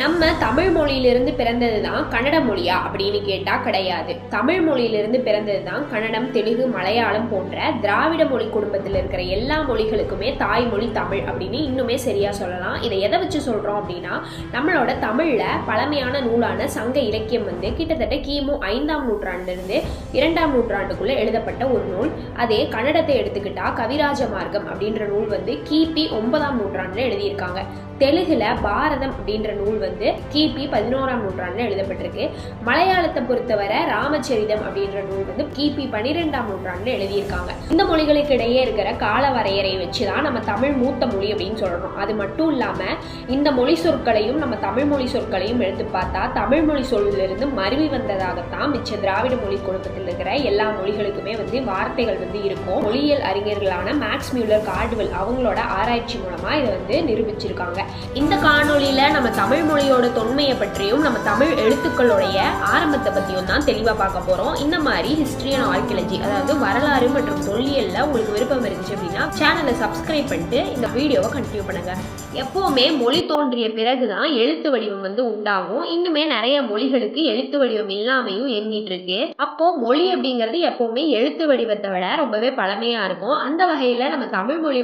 நம்ம தமிழ் மொழியிலிருந்து பிறந்தது தான் கன்னட மொழியா அப்படின்னு கேட்டால் கிடையாது. தமிழ் மொழியிலிருந்து பிறந்தது தான் கன்னடம், தெலுங்கு, மலையாளம் போன்ற திராவிட மொழி குடும்பத்தில் இருக்கிற எல்லா மொழிகளுக்குமே தாய்மொழி தமிழ் அப்படின்னு இன்னுமே சரியாக சொல்லலாம். இதை எதை வச்சு சொல்கிறோம் அப்படின்னா, நம்மளோட தமிழில் பழமையான நூலான சங்க இலக்கியம் கிட்டத்தட்ட கிமு 5ஆம் நூற்றாண்டிலிருந்து 2ஆம் நூற்றாண்டுக்குள்ளே எழுதப்பட்ட ஒரு நூல். அதே கன்னடத்தை எடுத்துக்கிட்டா கவிராஜ மார்க்கம் அப்படின்ற நூல் கிபி 9ஆம் நூற்றாண்டில் எழுதியிருக்காங்க. தெலுங்குல பாரதம் அப்படின்ற நூல் கிபி 11ஆம் நூற்றாண்டில் எழுதப்பட்டிருக்கு. மலையாளத்தை பொறுத்தவரை ராமச்சரிதம் அப்படின்ற நூல் கிபி 12ஆம் நூற்றாண்டில் எழுதியிருக்காங்க. இந்த மொழிகளுக்கு இடையே இருக்கிற கால வரையறை வச்சுதான் நம்ம தமிழ் மூத்த மொழி அப்படின்னு சொல்றோம். அது மட்டும் இல்லாம இந்த மொழி சொற்களையும் நம்ம தமிழ் மொழி சொற்களையும் எடுத்து பார்த்தா தமிழ் மொழி சொல்லிலிருந்து மருவி வந்ததாகத்தான் மிச்ச திராவிட மொழி குடும்பத்தில் இருக்கிற எல்லா மொழிகளுக்குமே வார்த்தைகள் இருக்கும். மொழியியல் அறிஞர்களான மேக்ஸ் மியூலர் கார்டுவெல் அவங்களோட ஆராய்ச்சி மூலமா இதை நிரூபிச்சிருக்காங்க. இந்த காணொலியில நம்ம தமிழ் மொழியோட தொன்மையை பற்றியும் நம்ம தமிழ் எழுத்துக்களுடைய ஆரம்பத்தை பத்தியும் தான் தெளிவா பார்க்க போறோம். இந்த மாதிரி ஹிஸ்டரி அண்ட் ஆர்கியாலஜி, அதாவது வரலாறு மற்றும் தொல்லியல்ல உங்களுக்கு விருப்பம் இருந்துச்சு அப்படின்னா சேனலை சப்ஸ்கிரைப் பண்ணிட்டு இந்த வீடியோவை கண்டினியூ பண்ணுங்க. எப்பவுமே மொழி தோன்றிய பிறகுதான் எழுத்து வடிவம் உண்டாகும். இன்னுமே நிறைய மொழிகளுக்கு எழுத்து வடிவம் இல்லாமையும் எண்ணிட்டு இருக்கு. அப்போ மொழி அப்படிங்கிறது எப்பவுமே எழுத்து வடிவத்தை விட ரொம்பவே பழமையா இருக்கும். அந்த வகையில நம்ம தமிழ் மொழி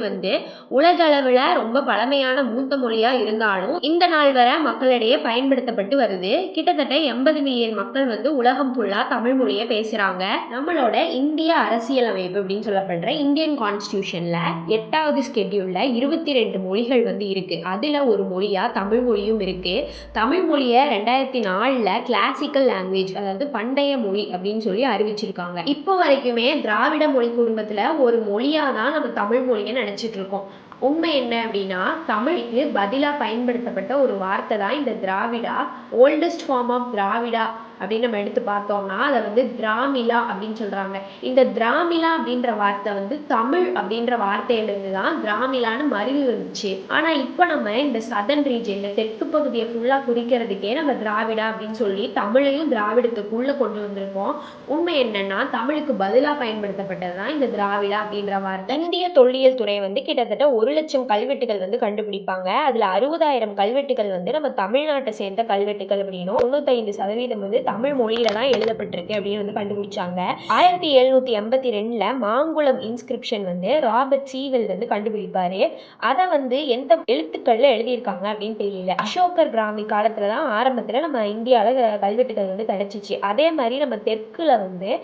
உலக அளவுல ரொம்ப பழமையான மூத்த மொழியா இருந்தாலும் இந்த நாள் வரை மக்களிடையே பயன்படுத்தப்பட்டு வருது. கிட்டத்தட்ட 80 மில்லியன் மக்கள் உலகம் ஃபுல்லா தமிழ் மொழியை பேசுறாங்க. நம்மளோட இந்திய அரசியலமைப்பு அப்படின்னு சொல்லப்படுற இந்தியன் கான்ஸ்டிடியூஷன்ல 8வது ஸ்கெட்யூல்ல 22 மொழிகள் இருக்கு. அதுல ஒரு மொழியா தமிழ் மொழியும் இருக்கு. தமிழ் மொழியை 2004ல கிளாசிக்கல் லாங்குவேஜ், அதாவது பண்டைய மொழி அப்படின்னு சொல்லி அறிவிச்சிருக்காங்க. இப்போ வரைக்குமே திராவிட மொழி குடும்பத்துல ஒரு மொழியா தான் நம்ம தமிழ் மொழியை நினைச்சிட்டு இருக்கோம். உண்மை என்ன அப்படின்னா, தமிழுக்கு பதிலாக பயன்படுத்தப்பட்ட ஒரு வார்த்தை தான் இந்த Dravida. Oldest form of Dravida அப்படின்னு நம்ம எடுத்து பார்த்தோம்னா அதை திராமிழா அப்படின்னு சொல்றாங்க. இந்த திராமிழா அப்படின்ற வார்த்தை தமிழ் அப்படின்ற வார்த்தையிலிருந்து தான் திராமிழான்னு மருவி வந்துச்சு. ஆனா இப்போ நம்ம இந்த சதர்ன் ரீஜன், தெற்கு பகுதியை ஃபுல்லா குறிக்கிறதுக்கே நம்ம திராவிடா அப்படின்னு சொல்லி தமிழையும் திராவிடத்துக்குள்ள கொண்டு வந்திருக்கோம். உண்மை என்னன்னா, தமிழுக்கு பதிலாக பயன்படுத்தப்பட்டது தான் இந்த திராவிடா அப்படின்ற வார்த்தை. இந்திய தொல்லியல் துறை கிட்டத்தட்ட 1 லட்சம் கல்வெட்டுகள் கண்டுபிடிப்பாங்க. அதுல 60,000 கல்வெட்டுகள் நம்ம தமிழ்நாட்டை சேர்ந்த கல்வெட்டுகள் அப்படின்னும் 95% தமிழ் மொழியில தான் எழுதப்பட்டிருக்கு அப்படின்னு கண்டுபிடிச்சாங்க. 1782ல மாங்குளம் இன்ஸ்கிரிப்ஷன் ராபர்ட் சீவெல் கண்டுபிடிப்பாரு. அதை எந்த எழுத்துக்கள்ல எழுதியிருக்காங்க அப்படின்னு தெரியல. அசோகர் பிராமி காலத்துலதான் ஆரம்பத்துல நம்ம இந்தியாவில கல்வெட்டுகள் கிடைச்சிச்சு. அதே மாதிரி நம்ம தெற்குல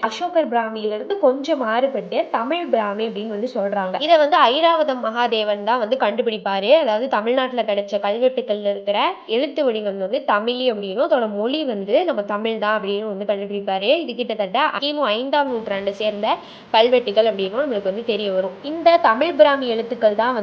அசோகர் பிராமியில இருந்து கொஞ்சம் மாறுபட்டு தமிழ் பிராமி அப்படின்னு சொல்றாங்க. இதை ஐராவதம் மகாதேவன் தான் கண்டுபிடிப்பாரு. அதாவது தமிழ்நாட்டுல கிடைச்ச கல்வெட்டுகள்ல இருக்கிற எழுத்து வடிவம் தமிழ் அப்படின்னும் அதோட மொழி நம்ம தமிழ் தான் அப்படின்னு கண்டுபிடிப்பாரு. இது கிட்டத்தட்ட கிமு 5ஆம் நூற்றாண்டை சேர்ந்த கல்வெட்டுகள் அப்படின்னு நம்மளுக்கு தெரிய வரும். இந்த தமிழ் பிராமி எழுத்துக்கள் தான்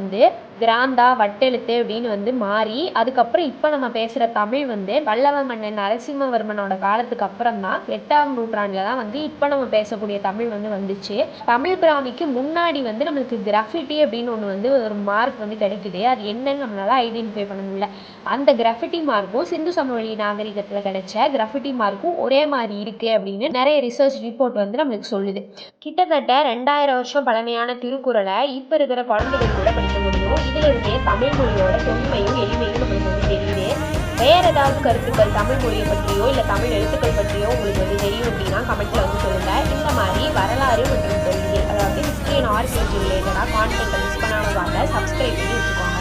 கிராந்தா, வட்டெழுத்து அப்படின்னு மாறி அதுக்கப்புறம் இப்ப நம்ம பேசுற தமிழ் பல்லவ மன்னன் நரசிம்மவர்மனோட காலத்துக்கு அப்புறம் தான் 8ஆம் நூற்றாண்டுல தான் இப்ப நம்ம பேசக்கூடிய தமிழ் வந்துச்சு. தமிழ் பிராமிக்கு முன்னாடி நம்மளுக்கு கிராஃபிட்டி அப்படின்னு ஒண்ணு ஒரு மார்க் கிடைக்குது. அது என்னன்னு நம்மளால ஐடென்டிஃபை பண்ண முடியல. அந்த கிராஃபிட்டி மார்க்கும் சிந்து சமவெளி நாகரிகத்துல கிடைச்ச கிராஃபிட்டி மார்க்கும் ஒரே மாதிரி இருக்கு அப்படின்னு நிறைய ரிசர்ச் ரிப்போர்ட் நம்மளுக்கு சொல்லுது. கிட்டத்தட்ட 2000 வருஷம் பழமையான திருக்குறளை இப்ப இருக்கிற குழந்தைகள் கூட படிக்க முடியும். இதுல இருந்தே தமிழ் மொழியோட தொன்மையும் எளிமையும் நம்மளுக்கு தெரியுது. வேற ஏதாவது கருத்துக்கள் தமிழ் மொழியை பற்றியோ இல்ல தமிழ் எழுத்துக்கள் பற்றியோ உங்களுக்கு தெரியும் அப்படின்னா கமெண்ட்ல சொல்லுங்க. இந்த மாதிரி வரலாறு மற்றும் தொல்லியல், அதாவது ஹிஸ்டரி அண்ட் ஆர்கியாலஜி ரிலேட்டடா கான்டென்ட் மிஸ் பண்ணாம சப்ஸ்கிரைப் பண்ணி வச்சுக்கோங்க.